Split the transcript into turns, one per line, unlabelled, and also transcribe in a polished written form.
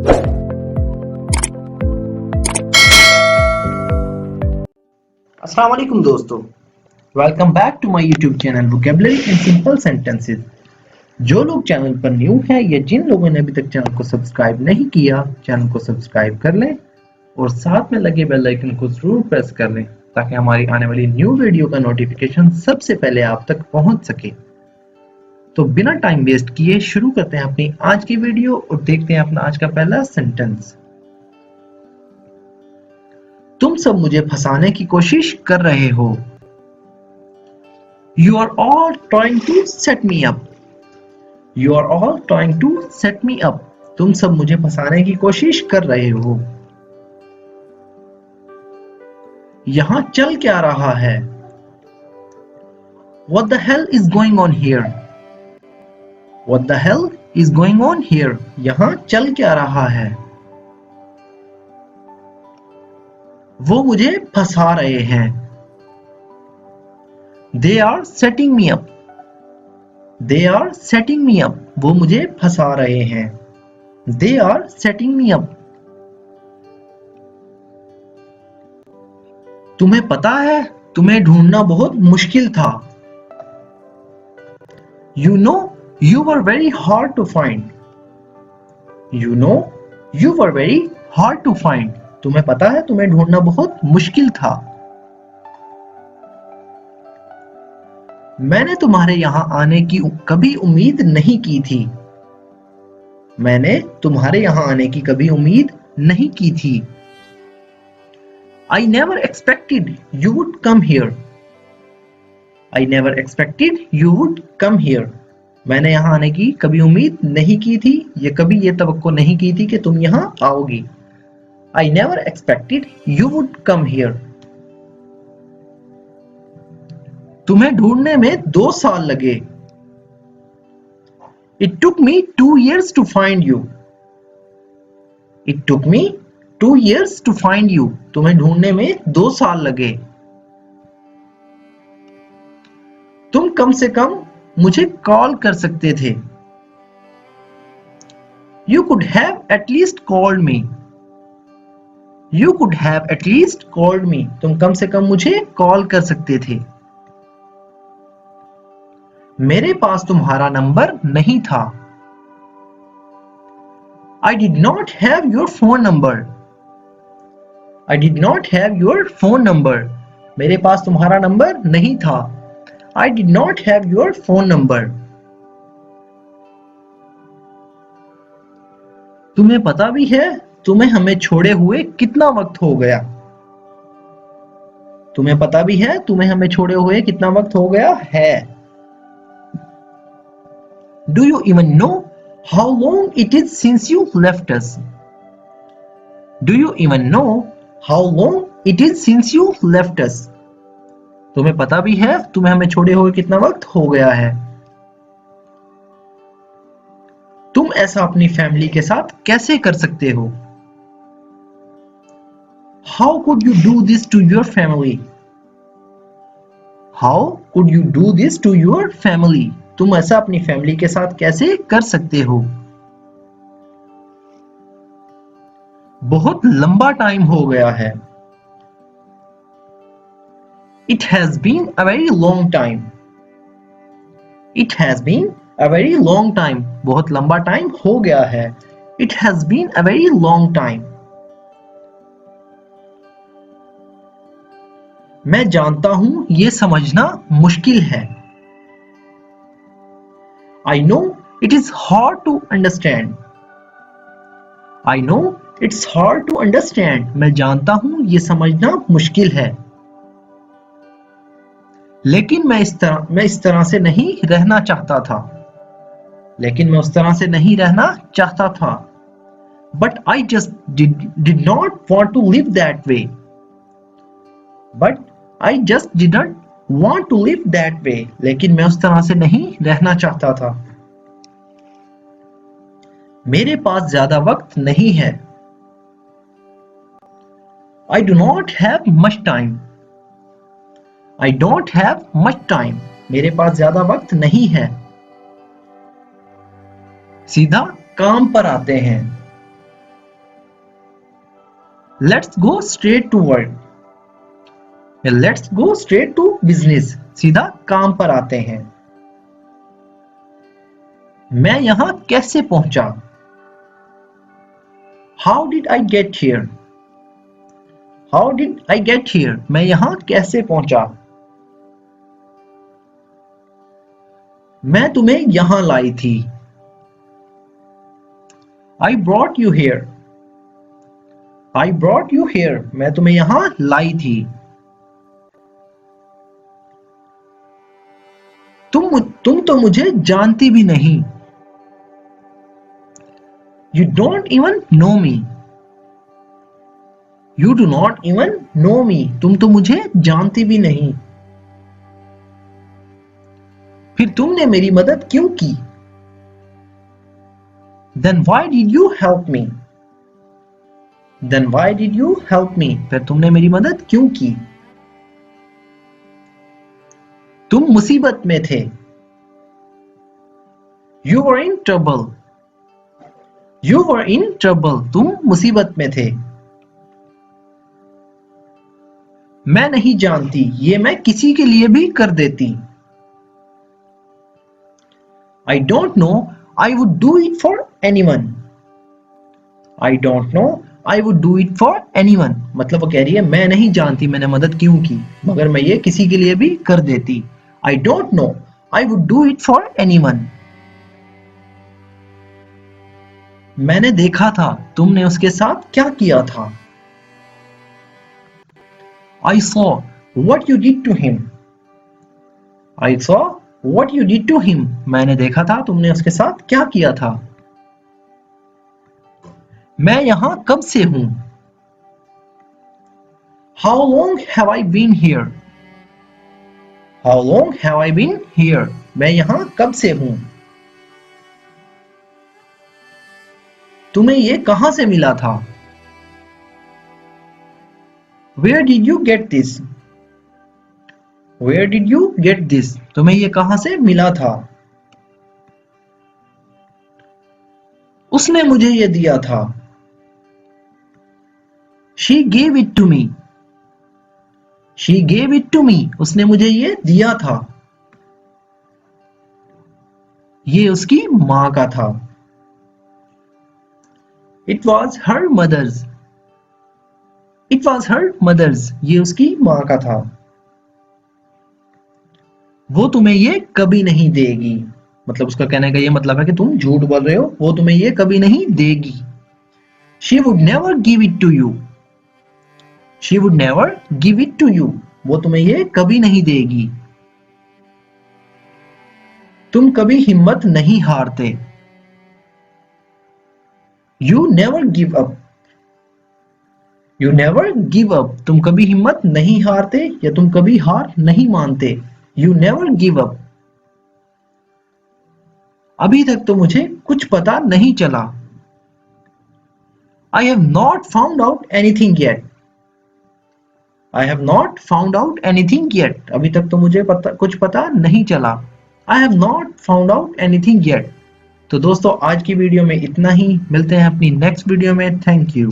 अस्सलाम वालेकुम दोस्तों, welcome back to my YouTube channel vocabulary in simple sentences. जो लोग चैनल पर न्यू हैं या जिन लोगों ने अभी तक चैनल को सब्सक्राइब नहीं किया, चैनल को सब्सक्राइब कर लें और साथ में लगे बेल आइकन को जरूर प्रेस कर लें ताकि हमारी आने वाली न्यू वीडियो का नोटिफिकेशन सबसे पहले आप तक पहुंच सके। तो बिना टाइम वेस्ट किए शुरू करते हैं अपनी आज की वीडियो और देखते हैं अपना आज का पहला सेंटेंस। तुम सब मुझे फंसाने की कोशिश कर रहे हो। You are all trying to set me up. You are all trying to set me up. तुम सब मुझे फंसाने की कोशिश कर रहे हो। यहाँ चल क्या रहा है? What the hell is going on here? What the hell is going on here? यहाँ चल क्या रहा है? वो मुझे फंसा रहे हैं। They are setting me up. They are setting me up. वो मुझे फंसा रहे हैं। They are setting me up. तुम्हें पता है, तुम्हें ढूंढना बहुत मुश्किल था। You know, you were very hard to find. You know, you were very hard to find. तुम्हें पता है, तुम्हें ढूंढना बहुत मुश्किल था। मैंने तुम्हारे यहां आने की कभी उम्मीद नहीं की थी। मैंने तुम्हारे यहां आने की कभी उम्मीद नहीं की थी। I never expected you would come here. I never expected you would come here. मैंने यहां आने की कभी उम्मीद नहीं की थी या कभी ये तवक्को नहीं की थी कि तुम यहां आओगी। I never expected you would come here. तुम्हें ढूंढने में 2 साल लगे। It took me 2 years to find you. It took me 2 years to find you. तुम्हें ढूंढने में 2 साल लगे। तुम कम से कम मुझे कॉल कर सकते थे। You could have at least called me. You could have at least called me. तुम कम से कम मुझे कॉल कर सकते थे। मेरे पास तुम्हारा नंबर नहीं था। I did not have your phone number. I did not have your phone number. मेरे पास तुम्हारा नंबर नहीं था। I did not have your phone number. तुम्हें पता भी है, तुम्हें हमें छोड़े हुए कितना वक्त हो गया। तुम्हें पता भी है, तुम्हें हमें छोड़े हुए कितना वक्त हो गया है। Do you even know how long it is since you left us? Do you even know how long it is since you left us? तुम्हें पता भी है, तुम्हें हमें छोड़े हुए कितना वक्त हो गया है। तुम ऐसा अपनी फैमिली के साथ कैसे कर सकते हो? How could you do this to your family? How could you do this to your family? तुम ऐसा अपनी फैमिली के साथ कैसे कर सकते हो? बहुत लंबा टाइम हो गया है। It has been a very long time. It has been a very long time. बहुत लंबा टाइम हो गया है। It has been a very long time. मैं जानता हूं, ये समझना मुश्किल है। I know it is hard to understand. I know it's hard to understand. मैं जानता हूं, ये समझना मुश्किल है। लेकिन मैं इस तरह से नहीं रहना चाहता था। लेकिन मैं उस तरह से नहीं रहना चाहता था। But I just did not want to live that way. But I just didn't want to live that way. लेकिन मैं उस तरह से नहीं रहना चाहता था। मेरे पास ज्यादा वक्त नहीं है। I do not have much time. I don't have much time. मेरे पास ज्यादा वक्त नहीं है। सीधा काम पर आते हैं। Let's go straight to work, let's go straight to business, सीधा काम पर आते हैं। मैं यहां कैसे पहुंचा? How did I get here, how did I get here, मैं यहां कैसे पहुंचा? मैं तुम्हें यहां लाई थी। I brought you here, I brought you here, मैं तुम्हें यहां लाई थी। तुम तो मुझे जानती भी नहीं। You don't even know me. You do not even know me. तुम तो मुझे जानती भी नहीं। फिर तुमने मेरी मदद क्यों की? Then why did you help me? Then why did you help me? फिर तुमने मेरी मदद क्यों की? तुम मुसीबत में थे। You were in trouble. You were in trouble. तुम मुसीबत में थे। मैं नहीं जानती, ये मैं किसी के लिए भी कर देती। I don't know, I would do it for anyone. I don't know, I would do it for anyone. मतलब वो कह रही है मैं नहीं जानती मैंने मदद क्यों की, मगर मैं ये किसी के लिए भी कर देती। I don't know, I would do it for anyone. मैंने देखा था, तुमने उसके साथ क्या किया था? I saw what you did to him. I saw what you did to him. मैंने देखा था तुमने उसके साथ क्या किया था। मैं यहां कब से हूं? How long have I been here? How long have I been here? मैं यहां कब से हूं? तुम्हें ये कहां से मिला था? Where did you get this? Where did you get this? तुम्हें ये कहां से मिला था? उसने मुझे ये दिया था। She gave it to me. She gave it to me. उसने मुझे ये दिया था। ये उसकी मां का था। It was her mother's. It was her mother's. ये उसकी मां का था। वो तुम्हें ये कभी नहीं देगी, मतलब उसका कहने का ये मतलब है कि तुम झूठ बोल रहे हो, वो तुम्हें ये कभी नहीं देगी। She would never give it to you. She would never give it to you. वो तुम्हें ये कभी नहीं देगी। तुम कभी हिम्मत नहीं हारते। You never give up. You never give up. तुम कभी हिम्मत नहीं हारते या तुम कभी हार नहीं मानते। You never give up. अभी तक तो मुझे कुछ पता नहीं चला। I have not found out anything yet. I have not found out anything yet. अभी तक तो मुझे कुछ पता नहीं चला। I have not found out anything yet. तो दोस्तों आज की वीडियो में इतना ही, मिलते हैं अपनी नेक्स्ट वीडियो में। Thank you.